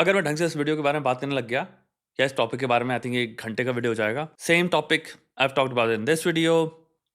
अगर मैं ढंग से इस वीडियो के बारे में बात करने लग गया या इस टॉपिक के बारे में, आई थिंक 1 घंटे का वीडियो हो जाएगा। Same topic I have talked about in this video.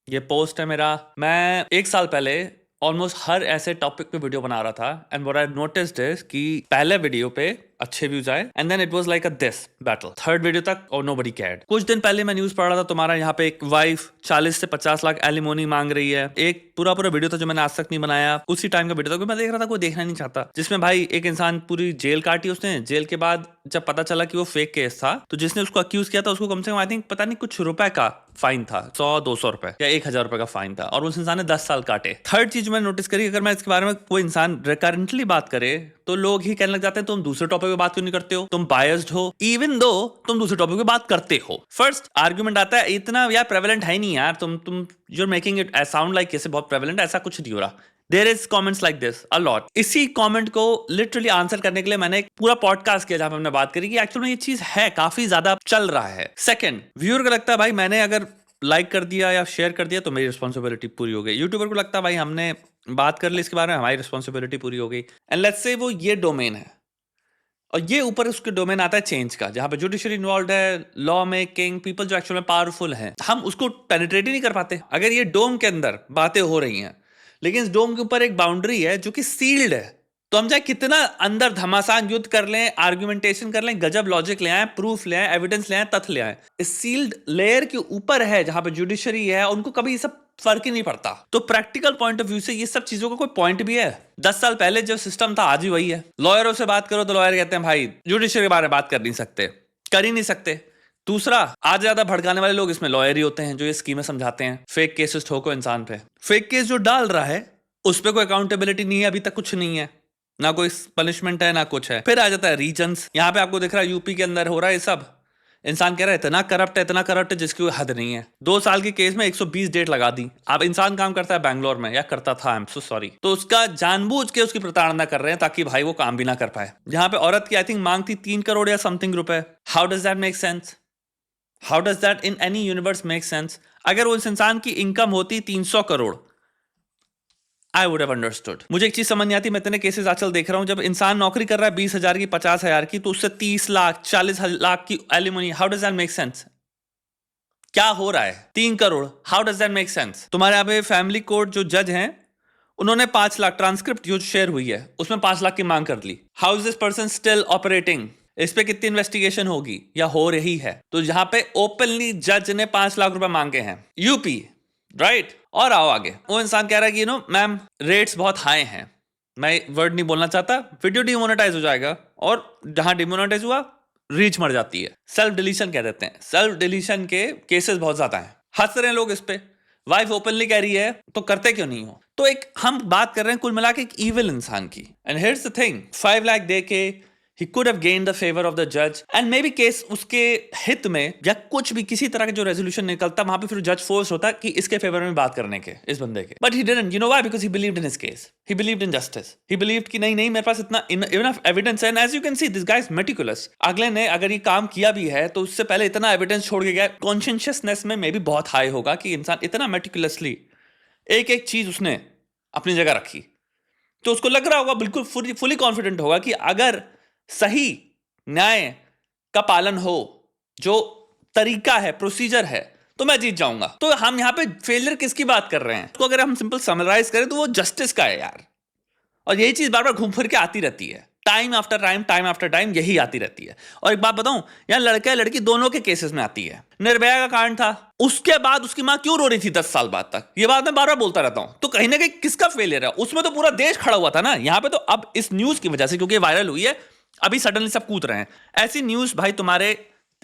ये पोस्ट है मेरा। मैं 1 साल पहले ऑलमोस्ट हर ऐसे टॉपिक पे वीडियो बना रहा था, and what I noticed is कि पहले वीडियो पे अच्छे व्यूज आए, and then it was like a this battle. Third video तक और नोबडी केयर्ड। कुछ दिन पहले मैं न्यूज पढ़ रहा था, तुम्हारा यहाँ पे एक वाइफ 40 से 50 लाख एलिमोनी मांग रही है। एक पूरा वीडियो था जो मैंने आज तक नहीं बनाया, उसी टाइम का वीडियो था, मैं देख रहा था, कोई देखना नहीं चाहता, जिसमें भाई एक इंसान पूरी जेल काटी उसने। जेल के बाद जब पता चला कि वो फेक केस था, तो जिसने उसको अक्यूज किया था उसको कम से कम आई थिंक पता नहीं कुछ रुपए का फाइन था, 100-200 रुपए या 1000 रुपए का फाइन था, और उस इंसान ने 10 साल काटे। थर्ड चीज मैंने नोटिस करी, अगर मैं इसके बारे में कोई इंसान रिकरेंटली बात करे तो लोग ही कहने लग जाते हैं तुम दूसरे टॉपिक पे बात क्यों नहीं करते हो, तुम बायस्ड हो, इवन दो तुम दूसरे टॉपिक पे बात करते हो। फर्स्ट आर्ग्यूमेंट आता है इतना यार प्रेवलेंट है नहीं यार, तुम you are making it sound like कैसे बहुत प्रेवलेंट, ऐसा कुछ नहीं हो रहा। There is comments like this a lot. इसी कमेंट को लिटरली आंसर करने के लिए मैंने एक पूरा पॉडकास्ट किया जहां पे हमने बात करी कि एक्चुअली ये चीज है, काफी ज्यादा चल रहा है। सेकंड, व्यूअर को लगता है भाई मैंने अगर लाइक कर दिया या शेयर कर दिया तो मेरी रिस्पॉन्सिबिलिटी पूरी हो गई। यूट्यूबर को लगता है भाई हमने बात कर ली इसके बारे में, हमारी रिस्पॉन्सिबिलिटी पूरी हो गई। एंड लेट्स से वो ये डोमेन है, और ये ऊपर उसके डोमेन आता है चेंज का, जहां पे जुडिशरी इन्वॉल्व है, लॉ मेकिंग, पीपल जो एक्चुअल में पावरफुल हैं, हम उसको पेनिट्रेट ही नहीं कर पाते। अगर ये डोम के अंदर बातें हो रही हैं, लेकिन इस डोम के ऊपर एक बाउंड्री है जो कि सील्ड है, तो हम चाहे कितना अंदर घमासान युद्ध कर लें, आर्ग्यूमेंटेशन कर लें, गजब लॉजिक ले आए, प्रूफ ले आए, एविडेंस ले आए, तथ्य ले आए, इस सील्ड लेयर के ऊपर है जहां पे जुडिशरी है, उनको कभी ये सब फर्क ही नहीं पड़ता। तो प्रैक्टिकल पॉइंट ऑफ व्यू से ये सब चीजों का कोई पॉइंट भी है? 10 साल पहले जो सिस्टम था आज भी वही है। लॉयरों से बात करो तो लॉयर कहते हैं भाई जुडिशरी के बारे में बात कर नहीं सकते, कर ही नहीं सकते। दूसरा, आज ज्यादा भड़काने वाले लोग इसमें लॉयर ही होते हैं जो ये स्कीमें समझाते हैं, फेक केसेस ठोको इंसान पे। फेक केस जो डाल रहा है उस पर कोई अकाउंटेबिलिटी नहीं है, अभी तक कुछ नहीं है, ना कोई पनिशमेंट है ना कुछ है। फिर आ जाता है रीजन्स, यहाँ पे आपको दिख रहा है यूपी के अंदर हो रहा है ये सब। इंसान कह रहा है इतना करप्ट है जिसकी कोई हद नहीं है। 2 साल के केस में 120 डेट लगा दी। अब इंसान काम करता है बैंगलोर में, या करता था, आई एम सो सॉरी, तो उसका जानबूझ के उसकी प्रताड़ना कर रहे हैं ताकि भाई वो काम भी ना कर पाए। जहां पे औरत की आई थिंक मांग थी 3 करोड़ या समथिंग रुपए। How does that make sense? How does that in any universe make sense? अगर उस इंसान की इनकम होती 300 crore, I would have understood. मुझे एक चीज समझ नहीं आती, मैं इतने केसेस आजकल देख रहा हूं, जब इंसान नौकरी कर रहा है 20,000 की, 50,000 की, तो उससे 30 लाख 40 लाख की alimony. How does that make sense? क्या हो रहा है? 3 crore, how does that make sense? तुम्हारे यहाँ पे फैमिली कोर्ट जो जज हैं उन्होंने 5 लाख, ट्रांसक्रिप्ट जो शेयर हुई है उसमें 5 लाख की मांग कर ली। How is this person still operating? इस पे कितनी इन्वेस्टिगेशन होगी या हो रही है? तो जहां पे ओपनली जज ने 5 लाख रुपए मांगे हैं, यूपी, राइट? और आओ आगे, वो इंसान कह रहा है कि मैम रेट्स बहुत हाई हैं। मैं वर्ड नहीं बोलना चाहता, वीडियो डिमोनेटाइज हो जाएगा, और जहां डिमोनेटाइज हुआ रीच मर जाती है। सेल्फ डिलीशन कह देते हैं, सेल्फ डिलीशन के केसेस बहुत ज्यादा हैं। हंस रहे हैं लोग इस पे, वाइफ ओपनली कह रही है तो करते क्यों नहीं हो? तो एक हम बात कर रहे हैं कुल मिला के एक इविल इंसान की। And here's the thing, 5 lakh दे के he could have gained the favor of the judge, and maybe case उसके हित में या कुछ भी किसी तरह का जो रेजोल्यूशन निकलता, वहां पे फिर जज फोर्स होता कि इसके फेवर में बात करने के इस बंदे के। But he didn't, you know why? Because he believed in his case, he believed in justice, he believed कि नहीं मेरे पास इतना enough evidence है, and as you can see this guy is meticulous। अगले ने अगर ये काम किया भी है तो उससे पहले इतना एविडेंस छोड़ के गया, कॉन्शियसनेस में मे भी बहुत हाई होगा कि इंसान इतना मेटिकुलसली एक एक चीज उसने अपनी जगह रखी, तो उसको लग रहा होगा, बिल्कुल फुली कॉन्फिडेंट होगा कि अगर सही न्याय का पालन हो, जो तरीका है, प्रोसीजर है, तो मैं जीत जाऊंगा। तो हम यहां पे फेलियर किसकी बात कर रहे हैं? तो अगर हम सिंपल समराइज करें तो वो जस्टिस का है यार। और यही चीज बार बार घूम फिर के आती रहती है, टाइम आफ्टर टाइम यही आती रहती है। और एक बात बताऊं, यहां लड़का लड़की दोनों के केसेस में आती है। निर्भया का कांड था, उसके बाद उसकी मां क्यों रो रही थी 10 साल बाद तक? ये बात मैं बार बार बोलता रहता हूं। तो कहीं ना कहीं किसका फेलियर है? उसमें तो पूरा देश खड़ा हुआ था ना। यहां पे तो अब इस न्यूज की वजह से, क्योंकि वायरल हुई है, अभी सडनली सब कूद रहे हैं। ऐसी न्यूज भाई तुम्हारे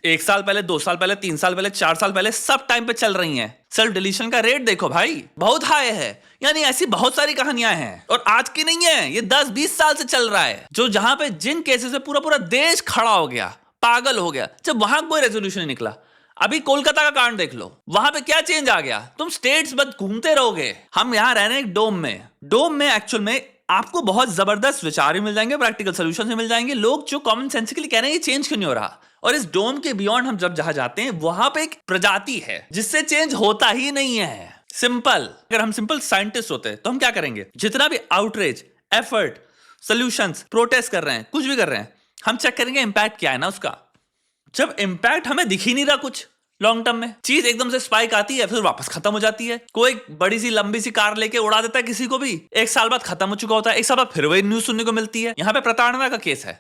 1 साल पहले, 2 साल पहले, 3 साल पहले, 4 साल पहले, सब टाइम पे चल रही हैं। सेल्फ डिलीशन का रेट देखो भाई, बहुत हाई है। यानी ऐसी बहुत सारी कहानियां हैं, और आज की नहीं है, ये 10-20 साल से चल रहा है, जो जहां पे जिन केसेस में पूरा देश खड़ा हो गया, पागल हो गया, जब वहां कोई रेजोल्यूशन नहीं निकला। अभी कोलकाता का कांड देख लो, वहां पे क्या चेंज आ गया? तुम स्टेट्स बद घूमते रहोगे, हम यहां रह रहे हैं एक डोम में एक्चुअल में आपको बहुत जबरदस्त विचार भी मिल जाएंगे, प्रैक्टिकल सॉल्यूशंस भी मिल जाएंगे। लोग जो कॉमन सेंसिकली कह रहे हैं ये चेंज क्यों नहीं हो रहा? और इस डोम के बियॉन्ड हम जब जहां जाते हैं, वहां पे एक प्रजाति है जिससे चेंज होता ही नहीं है। सिंपल, अगर हम सिंपल साइंटिस्ट होते तो हम क्या करेंगे? जितना भी आउटरीच, एफर्ट, सॉल्यूशंस, प्रोटेस्ट कर रहे हैं, कुछ भी कर रहे हैं, हम चेक करेंगे इम्पैक्ट क्या है ना उसका। जब इम्पैक्ट हमें दिख ही नहीं रहा कुछ लॉन्ग टर्म में, चीज एकदम से स्पाइक आती है फिर वापस खत्म हो जाती है। कोई बड़ी सी लंबी सी कार लेके उड़ा देता है किसी को भी, एक साल बाद खत्म हो चुका होता है, एक साल बाद फिर वही न्यूज सुनने को मिलती है। यहाँ पे प्रताड़ना का केस है,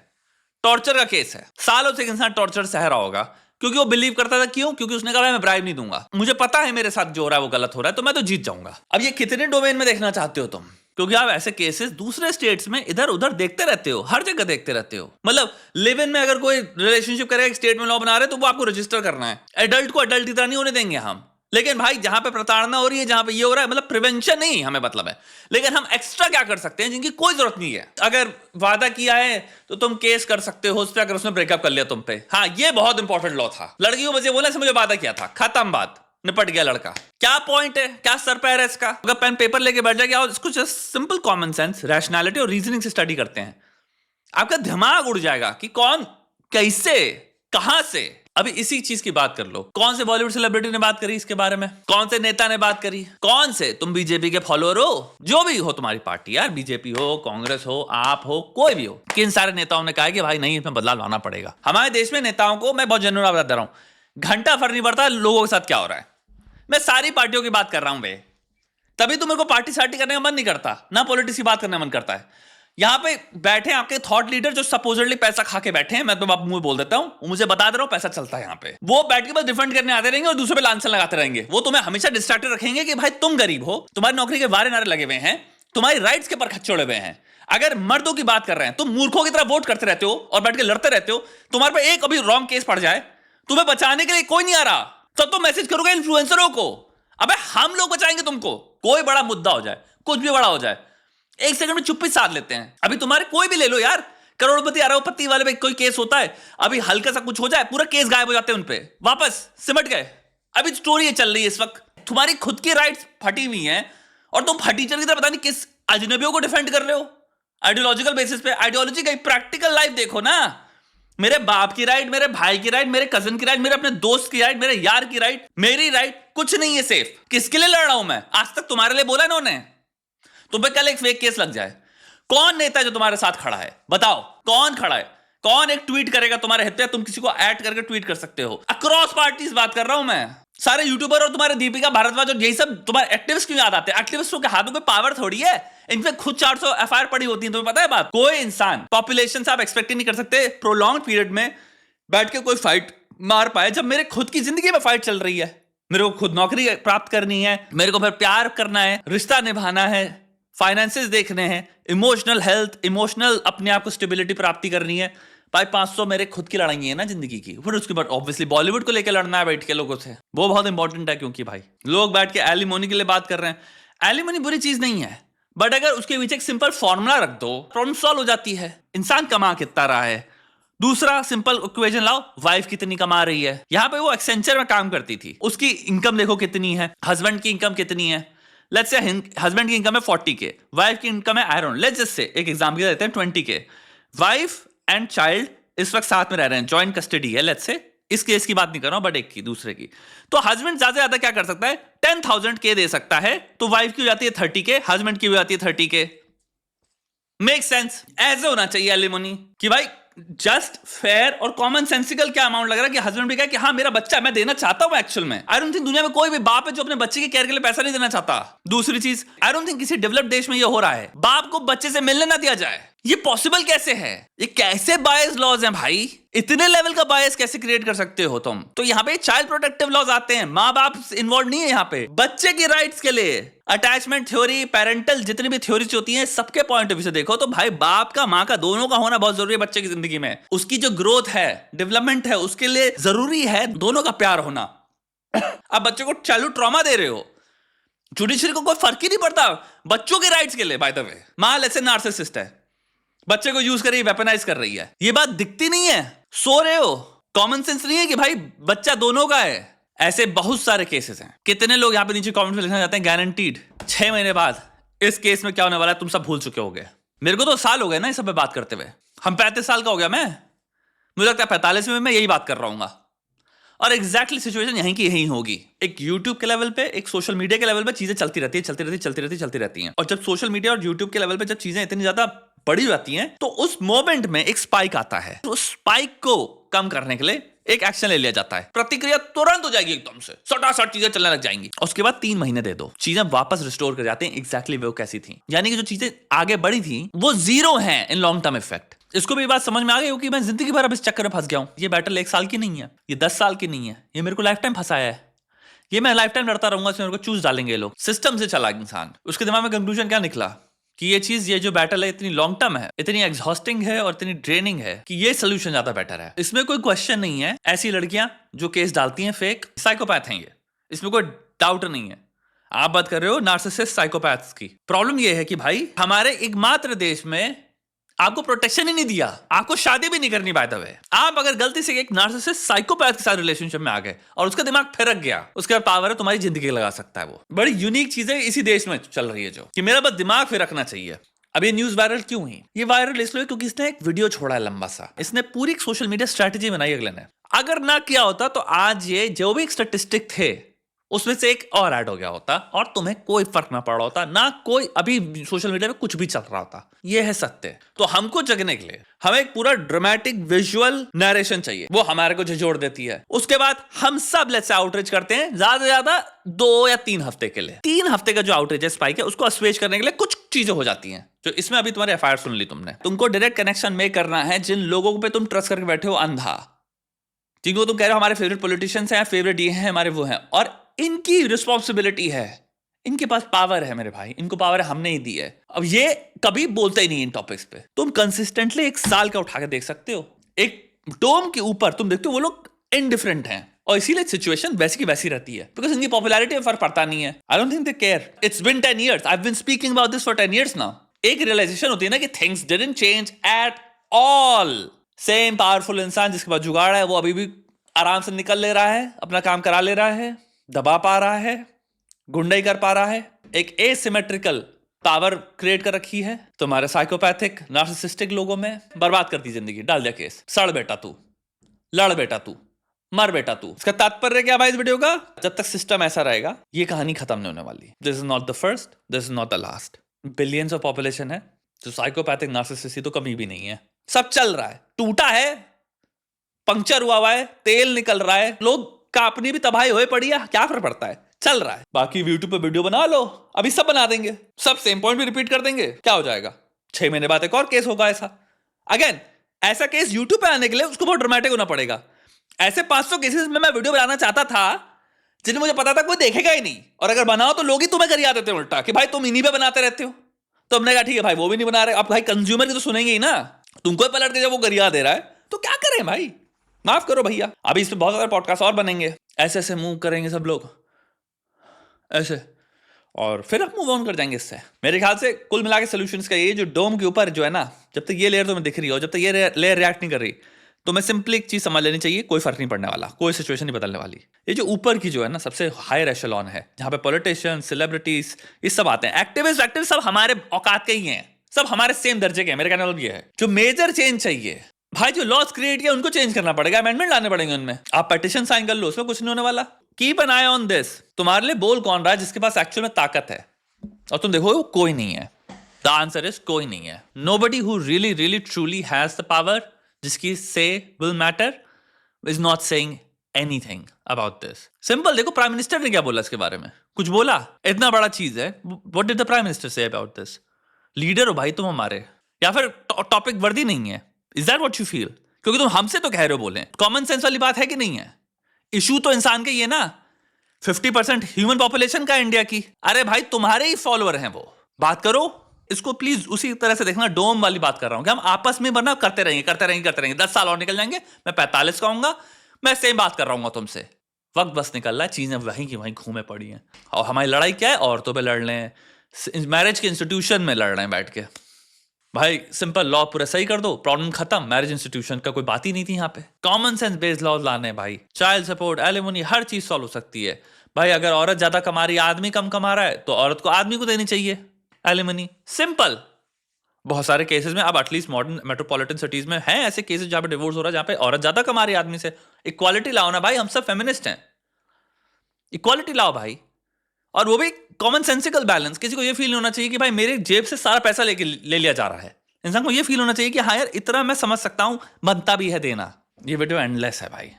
टॉर्चर का केस है। सालों से एक इंसान टॉर्चर सह रहा होगा क्योंकि वो बिलीव करता था। क्यों? क्योंकि उसने कहा मैं ब्राइब नहीं दूंगा, मुझे पता है मेरे साथ जो हो रहा है वो गलत हो रहा है, तो मैं तो जीत जाऊंगा। अब ये कितने डोमेन में देखना चाहते हो तुम? क्योंकि आप ऐसे केसेस दूसरे स्टेट्स में इधर उधर देखते रहते हो, हर जगह देखते रहते हो। मतलब लिव इन में अगर कोई रिलेशनशिप करेगा, एक स्टेट में लॉ बना रहे तो वो आपको रजिस्टर करना है। एडल्ट को एडल्ट की तरह नहीं होने देंगे हम। लेकिन भाई जहां पे प्रताड़ना हो रही है, जहां पे ये हो रहा है, मतलब प्रिवेंशन नहीं हमें मतलब है, लेकिन हम एक्स्ट्रा क्या कर सकते हैं जिनकी कोई जरूरत नहीं है। अगर वादा किया है तो तुम केस कर सकते हो उस पर, अगर उसने ब्रेकअप कर लिया तुम पे। हाँ, ये बहुत इंपॉर्टेंट लॉ था। लड़की को बस ये बोला से मुझे वादा किया था, खत्म बात, निपट गया लड़का। क्या पॉइंट है, क्या सर पैर है इसका? अगर पेन पेपर लेके बैठ जाएगा और इसको just simple common sense, rationality और रीजनिंग से स्टडी करते हैं, आपका दिमाग उड़ जाएगा कि कौन कैसे कहां से। अभी इसी चीज की बात कर लो, कौन से बॉलीवुड सेलिब्रिटी ने बात करी इसके बारे में, कौन से नेता ने बात करी, कौन से? तुम बीजेपी के फॉलोअर हो, जो भी हो तुम्हारी पार्टी यार, बीजेपी हो, कांग्रेस हो, आप हो, कोई भी हो, किन सारे नेताओं ने कहा कि भाई नहीं, इसमें बदलाव लाना पड़ेगा। हमारे देश में नेताओं को मैं बहुत जेन्युइन बात बता रहा हूं, घंटा फर्क नहीं पड़ता लोगों के साथ क्या हो रहा है। मैं सारी पार्टियों की बात कर रहा हूं बे, तभी तो मेरे को पार्टी सार्टी करने का मन नहीं करता, ना पॉलिटिक्स की बात करने का मन करता है। यहां पे बैठे आपके थॉट लीडर जो सपोजिटली पैसा खा के बैठे हैं, मैं तो मुंह बोल देता हूं, मुझे बता दे रहा हूं पैसा चलता है यहाँ पे। वो बैठ के बस डिफेंड करने आते रहेंगे और दूसरे पे लांछन लगाते रहेंगे। वो तुम्हें हमेशा डिस्ट्रैक्टेड रखेंगे कि भाई तुम गरीब हो, तुम्हारी नौकरी के वारे नारे लगे हुए हैं, तुम्हारी राइट्स के ऊपर खच्चे उड़े हुए हैं। अगर मर्दों की बात कर रहे हैं, तुम मूर्खों की तरह वोट करते रहते हो और बैठ के लड़ते रहते हो। तुम्हारे पे एक अभी रॉन्ग केस पड़ जाए, तुम्हें बचाने के लिए कोई नहीं आ रहा, तब तो मैसेज करोगे इन्फ्लुएंसरों को, अबे हम लोग बचाएंगे तुमको। कोई बड़ा मुद्दा हो जाए, कुछ भी बड़ा हो जाए, एक सेकंड में चुप्पी साध लेते हैं। अभी तुम्हारे कोई भी ले लो यार, करोड़पति अरबपति वाले पे कोई केस होता है, अभी हल्का सा कुछ हो जाए पूरा केस गायब हो जाते हैं, उनपे वापस सिमट गए। अभी स्टोरी ये चल रही है इस वक्त, तुम्हारी खुद की राइट्स फटी हुई हैं और तुम फटीचर की तरह पता नहीं किस अजनबियों को डिफेंड कर रहे हो आइडियोलॉजिकल बेसिस पे। आइडियोलॉजी का प्रैक्टिकल लाइफ देखो ना, मेरे बाप की राइट, मेरे भाई की राइट, मेरे कजन की राइट, मेरे अपने दोस्त की राइट, मेरे यार की राइट, मेरी राइट, कुछ नहीं है सेफ। किसके लिए लड़ रहा हूं मैं? आज तक तुम्हारे लिए बोला इन्होंने? तुम पे कल एक फेक केस लग जाए, कौन नेता है जो तुम्हारे साथ खड़ा है? बताओ कौन खड़ा है? कौन एक ट्वीट करेगा तुम्हारे हित पे? तुम किसी को ऐड करके ट्वीट कर सकते हो। अक्रॉस पार्टीज बात कर रहा हूं मैं। सारे यूट्यूबर और तुम्हारे दीपिका भारद्वाज और यही सब तुम्हारे एक्टिविस्ट क्यों याद आते हैं? एक्टिविस्टों के हाथों में पावर थोड़ी है, इन पे खुद 400 एफआईआर पड़ी होती है, तुम्हें पता है बात? कोई इंसान पॉपुलेशन से आप एक्सपेक्ट ही नहीं कर सकते प्रोलॉन्ग पीरियड में बैठ के कोई फाइट मार पाए, जब मेरे खुद की जिंदगी में फाइट चल रही है। मेरे को खुद नौकरी प्राप्त करनी है, मेरे को फिर प्यार करना है, रिश्ता निभाना है, फाइनेंसेस देखने हैं, इमोशनल हेल्थ, इमोशनल अपने आप को स्टेबिलिटी प्राप्ति करनी है। भाई 500 मेरे खुद की लड़ाई है ना जिंदगी की। फिर उसके बाद ऑब्वियसली बॉलीवुड को लेकर लड़ना है बैठ के लोगों से, वो बहुत इंपॉर्टेंट है। क्योंकि भाई लोग बैठ के एलिमोनी के लिए बात कर रहे हैं। एलिमोनी बुरी चीज नहीं है, बट अगर उसके पीछे एक सिंपल फॉर्मूला रख दो, प्रॉब्लम सॉल्व हो जाती है। इंसान कमा कितना रहा है, दूसरा सिंपल इक्वेशन लाओ, वाइफ कितनी कमा रही है। यहां पे वो एक्सेंचर में काम करती थी, उसकी इनकम देखो कितनी है, हस्बैंड की इनकम कितनी है। लेट्स से हस्बैंड की इनकम है 40K, वाइफ की इनकम है अराउंड, लेट्स जस्ट से एक एग्जांपल देते हैं 20K। वाइफ एंड चाइल्ड इस वक्त साथ में रह रहे हैं, जॉइंट कस्टडी है। लेट्स से इस केस की बात नहीं कर रहा हूं, बट एक की दूसरे की। तो हस्बैंड ज्यादा से ज्यादा क्या कर सकता है? 10,000K दे सकता है, तो वाइफ की हो जाती है 30K, हस्बैंड की हो जाती है 30K। Make sense? ऐसे होना चाहिए एलिमोनी कि भाई जस्ट फेयर और कॉमन सेंसिकल क्या अमाउंट लग रहा है कि हस्बैंड भी कहे कि हाँ मेरा बच्चा मैं देना चाहता हूं एक्चुअल में। आई डोंट थिंक दुनिया में कोई भी बाप है जो अपने बच्चे के केयर के लिए पैसा नहीं देना चाहता। दूसरी चीज, आई डोंट थिंक किसी डेवलप्ड देश में ये हो रहा है, बाप को बच्चे से मिलने ना दिया जाए। ये पॉसिबल कैसे है? ये कैसे बायस लॉज हैं भाई? इतने लेवल का बायस कैसे क्रिएट कर सकते हो तुम? तो यहाँ पे चाइल्ड प्रोटेक्टिव लॉज आते हैं, माँ बाप इन्वॉल्व नहीं है यहाँ पे, बच्चे की राइट्स के लिए। अटैचमेंट थ्योरी, पेरेंटल जितनी भी थ्योरीज होती हैं, सबके पॉइंट ऑफ व्यू से देखो तो भाई बाप का माँ का दोनों का होना बहुत जरूरी है बच्चे की जिंदगी में। उसकी जो ग्रोथ है, डेवलपमेंट है, उसके लिए जरूरी है दोनों का प्यार होना। अब बच्चे को चाइल्डहुड ट्रॉमा दे रहे हो, जुडिशरी को कोई फर्क ही नहीं पड़ता बच्चों के राइट्स के लिए। बाय द वे, माँ लेट्स से नार्सिसिस्ट है, बच्चे को यूज कर रही है, वेपनाइज कर रही है, ये बात दिखती नहीं है, सो रहे हो। कॉमन सेंस नहीं है कि भाई बच्चा दोनों का है। ऐसे बहुत सारे केसेस हैं। कितने लोग यहाँ पे नीचे कमेंट में लिखना चाहते हैं गारंटीड 6 महीने बाद इस केस में क्या होने वाला है तुम सब भूल चुके होगे। मेरे को तो साल हो गए ना इस सब पे बात करते हुए, हम 35 साल का हो गया मैं, मुझे लगता है 45 में मैं यही बात कर रहा हूँ। और एग्जैक्टली सिचुएशन यहीं की यहीं होगी। एक यूट्यूब के लेवल पे, एक सोशल मीडिया के लेवल पे चीजें चलती रहती है, चलती रहती है, चलती रहती है, चलती रहती हैं। और जब सोशल मीडिया और यूट्यूब के लेवल पे जब चीजें इतनी ज्यादा बड़ी जाती हैं तो उस मोमेंट में एक स्पाइक आता है, तो उस स्पाइक को कम करने के लिए एक एक्शन ले लिया जाता है, प्रतिक्रिया तुरंत हो जाएगी, एकदम से सटासट चीजें चलने लग जाएंगी। उसके बाद 3 महीने दे दो, चीजें वापस रिस्टोर कर जाते हैं एग्जैक्टली वो कैसी थी, यानी कि जो चीजें आगे बढ़ी थी वो 0 है इन लॉन्ग टर्म इफेक्ट। इसको भी बात समझ में आ गई क्योंकि मैं जिंदगी भर अब इस चक्कर में फंस गया हूं। ये बैटल 1 साल की नहीं है, ये 10 साल की नहीं है, ये मेरे को लाइफ टाइम फंसाया है, ये मैं लाइफ टाइम लड़ता रहूंगा, इसमें मेरे को चूज डालेंगे ये लोग। सिस्टम से चला इंसान, उसके दिमाग में कंक्लूजन क्या निकला कि ये चीज, ये जो बैटल है इतनी लॉन्ग टर्म है, इतनी एग्जॉस्टिंग है और इतनी ड्रेनिंग है कि ये सोल्यूशन ज्यादा बेटर है। इसमें कोई क्वेश्चन नहीं है, ऐसी लड़कियां जो केस डालती हैं फेक, साइकोपैथ हैं ये, इसमें कोई डाउट नहीं है। आप बात कर रहे हो नार्सिसिस्ट साइकोपैथ्स की। प्रॉब्लम ये है कि भाई हमारे एकमात्र देश में आपको प्रोटेक्शन ही नहीं दिया, आपको शादी भी नहीं करनी बाय द वे। आप अगर गलती से एक नार्सिसिस्ट साइकोपैथ के साथ रिलेशनशिप में आ गए और उसका दिमाग फिरक गया, उसके बाद पावर है तुम्हारी जिंदगी लगा सकता है। वो बड़ी यूनिक चीज है इसी देश में चल रही है, जो कि मेरा बस दिमाग फिरकना चाहिए। अब ये न्यूज वायरल क्यों हुई? ये वायरल इसलिए क्योंकि इसने एक वीडियो छोड़ा है लंबा सा, इसने पूरी सोशल मीडिया स्ट्रेटेजी बनाई अगले ने। अगर ना किया होता तो आज ये जो भी स्टैटिस्टिक थे उसमें से एक और ऐड हो गया होता और तुम्हें कोई फर्क ना पड़ा होता, ना कोई अभी सोशल मीडिया में कुछ भी चल रहा होता। ये है सत्य। तो हमको जगने के लिए हमें एक पूरा ड्रामेटिक विजुअल नरेशन चाहिए, वो हमारे को झिझोड़ देती है। उसके बाद हम सब लेट्स से आउटरीच करते हैं ज्यादा से ज्यादा 2 या 3 हफ्ते के लिए। 3 हफ्ते का जो आउटरीच है, स्पाइक है, उसको अस्वेज करने के लिए कुछ चीजें हो जाती हैं। जो इसमें अभी तुम्हारी एफआईआर सुन ली तुमने, तुमको डायरेक्ट कनेक्शन में करना है जिन लोगों पे तुम ट्रस्ट करके बैठे हो अंधा, जिनको तुम कह रहे हो हमारे फेवरेट पॉलिटिशियंस हैं, फेवरेट ये हैं, हमारे वो हैं, और इनकी रिस्पॉन्सिबिलिटी है, इनके पास पावर है मेरे भाई, इनको पावर है, हमने ही दी है। अब ये कभी बोलते ही नहीं इन टॉपिक्स पे। तुम कंसिस्टेंटली 1 साल का उठा के देख सकते हो, एक डोम के ऊपर तुम देखते हो वो लोग इनडिफरेंट हैं, और इसीलिए सिचुएशन वैसी की वैसी रहती है, बिकॉज इनकी पॉपुलैरिटी में फर्क पड़ता नहीं है। I don't think they care. It's been 10 years, I have been speaking about this for 10 years now. एक रियलाइजेशन होती है ना कि things didn't change at all. Same powerful इंसान जिसके पास जुगाड़ है वो अभी भी आराम से निकल ले रहा है, अपना काम करा ले रहा है, दबा पा रहा है, गुंडाई कर पा रहा है, एक एसिमेट्रिकल पावर क्रिएट कर रखी है। तुम्हारे साइकोपैथिक नार्सिसिस्टिक लोगों में बर्बाद कर दी जिंदगी, डाल दिया केस। सड़ बेटा तू, लड़ बेटा तू, मर बेटा तू। इसका तात्पर्य क्या भाई इस वीडियो का? जब तक सिस्टम ऐसा रहेगा ये कहानी खत्म नहीं होने वाली। This is not the first, this is not the last. Billions of population है जो साइकोपैथिक नार्सिसिस्ट तो कमी भी नहीं है। सब चल रहा है, टूटा है, पंक्चर हुआ है, तेल निकल रहा है, लोग का अपनी भी तबाही होए पड़ी है, क्या फर्क पड़ता है, चल रहा है। बाकी यूट्यूब पे वीडियो बना लो, अभी सब बना देंगे, सब सेम पॉइंट भी रिपीट कर देंगे, क्या हो जाएगा? 6 महीने बाद एक और केस होगा ऐसा। अगेन ऐसा केस यूट्यूब पे आने के लिए उसको बहुत ड्रामेटिक होना पड़ेगा। ऐसे 500 केसेस में मैं वीडियो बनाना चाहता था जिन्हें मुझे पता था कोई देखेगा ही नहीं, और अगर बनाओ तो लोग ही तुम्हें गरिया देते हैं उल्टा कि भाई तुम इन्हीं पे बनाते रहते हो। तो हमने कहा ठीक है भाई वो भी नहीं बना रहे, अब भाई कंज्यूमर की तो सुनेंगे ही ना। तुमको पलट के जब वो गरिया दे रहा है तो क्या करें भाई, माफ करो भैया। अभी इस पे बहुत सारे पॉडकास्ट और बनेंगे, ऐसे ऐसे मूव करेंगे सब लोग ऐसे, और फिर हम मूव ऑन कर जाएंगे इससे। मेरे ख्याल से कुल मिला के सोल्यूशंस का ये जो डोम के ऊपर जो है ना, जब तक ये लेयर तुम्हें दिख रही हो, जब तक ये लेयर रिएक्ट नहीं कर रही, तो मैं सिंपली एक चीज समझ लेनी चाहिए, कोई फर्क नहीं पड़ने वाला, कोई सिचुएशन नहीं बदलने वाली। ये जो ऊपर की जो है ना सबसे हायर एशेलॉन है, जहां पे पॉलिटिशियंस, सेलिब्रिटीज ये सब आते हैं, एक्टिविस्ट सब हमारे औकात के ही हैं, सब हमारे सेम दर्जे के हैं। मेरे कहने वाला ये है, जो मेजर चेंज चाहिए भाई, जो लॉज क्रिएट किया उनको चेंज करना पड़ेगा, अमेंडमेंट लाने पड़ेगे उनमें। आप पेटिशन साइन कर लो, उसमें कुछ नहीं होने वाला। Keep an I on this. तुम्हारे लिए बोल कौन रहा है जिसके पास एक्चुअल में ताकत है, और तुम देखो कोई नहीं है। द आंसर इज कोई नहीं है। Nobody who really really truly has the power, जिसकी से will matter, is not saying anything about this. Simple देखो, प्राइम मिनिस्टर ने क्या बोला इसके बारे में? कुछ बोला? इतना बड़ा चीज है, what did the prime minister say about this? Leader हो भाई तुम हमारे, या फिर टॉपिक वर्दी नहीं है? Is that what you feel? क्योंकि तुम हमसे तो कह रहे हो बोले, कॉमन सेंस वाली बात है कि नहीं है? इशू तो इंसान के ही है ना, 50% ह्यूमन पॉपुलेशन का इंडिया की। अरे भाई तुम्हारे ही फॉलोअर हैं वो, बात करो इसको प्लीज उसी तरह से देखना। डोम वाली बात कर रहा हूं कि हम आपस में वरना करते रहेंगे 10 साल और निकल जाएंगे, मैं 45 का हूंगा, मैं सेम बात कर रहा हूँ तुमसे। वक्त बस निकल रहा है, चीजें वहीं की वहीं घूमे पड़ी हैं, और हमारी लड़ाई क्या है? औरतों पे लड़ लें, मैरिज के इंस्टीट्यूशन में लड़ रहे हैं बैठ के। भाई सिंपल लॉ पूरा सही कर दो, प्रॉब्लम खत्म। मैरिज इंस्टीट्यूशन का कोई बात ही नहीं थी यहाँ पे। कॉमन सेंस बेस्ड लॉ लाने भाई, चाइल्ड सपोर्ट, एलिमनी, हर चीज सॉल्व हो सकती है भाई। अगर औरत ज्यादा कमा रही है, आदमी कम कमा रहा है, तो औरत को आदमी को देनी चाहिए एलिमनी, सिंपल। बहुत सारे केसेस में अब एटलीस्ट मॉडर्न मेट्रोपॉलिटन सिटीज में हैं ऐसे केसेस जहां पे डिवोर्स हो रहा है, जहां पे औरत ज्यादा कमा रही है आदमी से। इक्वालिटी लाओ ना भाई, हम सब फेमिनिस्ट हैं, इक्वालिटी लाओ भाई। और वो भी कॉमन सेंसिकल बैलेंस। किसी को ये फील नहीं होना चाहिए कि भाई मेरे जेब से सारा पैसा ले लिया जा रहा है, इंसान को ये फील होना चाहिए कि हाँ यार इतना मैं समझ सकता हूँ, बनता भी है देना। ये वीडियो एंडलेस है भाई,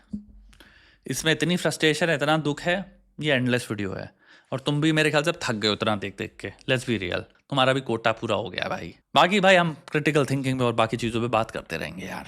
इसमें इतनी फ्रस्ट्रेशन है, इतना दुख है, ये एंडलेस वीडियो है। और तुम भी मेरे ख्याल से थक गए उतना देख देख के। लेट्स बी रियल, तुम्हारा भी कोटा पूरा हो गया भाई। बाकी भाई हम क्रिटिकल थिंकिंग पे और बाकी चीज़ों पे बात करते रहेंगे यार।